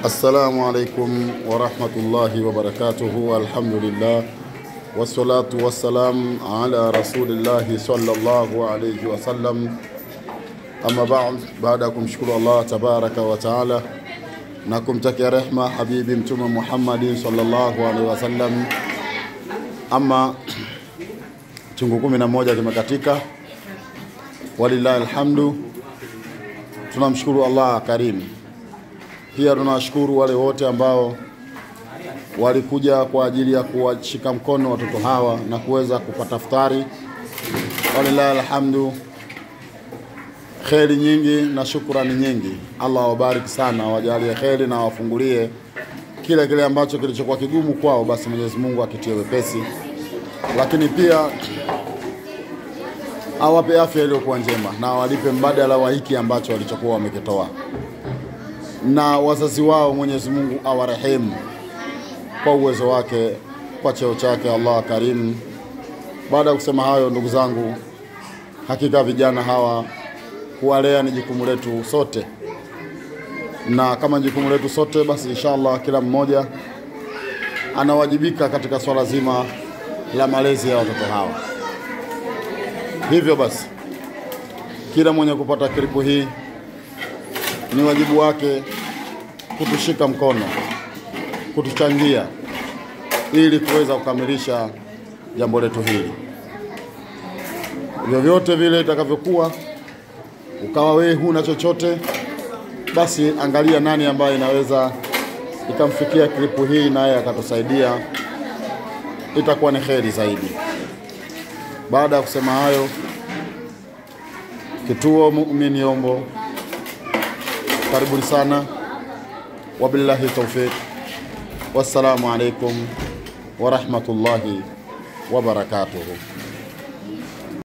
Assalamu alaikum wa rahmatullahi wa barakatuhu. Alhamdulillah wassalatu wassalam ala rasulillahi sallallahu alayhi wa sallam. Amma baada ya kumshukuru Allah tabaraka wa taala na kumtakia rehma habibi mtume Muhammad sallallahu alayhi wa sallam. Amma chungu 11 kimekatika, walillahi alhamdu. Tunamshukuru Allah karim. Pia tunashukuru wale wote ambao walikuja kwa ajili ya kuwashika mkono watoto hawa na kuweza kupata iftari. Walillahi alhamdu, kheri nyingi na shukrani nyingi. Allah wabariki sana, wajalie kheri na wafungulie kile ambacho kilichokuwa kigumu kwao, basi Mwenyezi Mungu akitie wepesi. Lakini pia awape afya iliyokuwa njema na walipe mbadala wa hiki ambacho walichokuwa wamekitoa. Na wazazi wao Mwenyezi Mungu awarehemu kwa uwezo wake, kwa cheo chake Allah karim. Baada ya kusema hayo, ndugu zangu, hakika vijana hawa kuwalea ni jukumu letu sote, na kama jukumu letu sote, basi inshallah kila mmoja anawajibika katika swala zima la malezi ya watoto hawa. Hivyo basi kila mwenye kupata klipu hii ni wajibu wake kutushika mkono, kutuchangia ili kuweza kukamilisha jambo letu hili. Vyovyote vile itakavyokuwa, ukawa wewe huna chochote, basi angalia nani ambaye inaweza ikamfikia klipu hii naye akatusaidia, itakuwa ni kheri zaidi. Baada ya kusema hayo, kituo Mu'min Yombo, karibuni sana. Wabillahi tawfiq. Wassalamu alaikum wa rahmatullahi wa barakatuhu.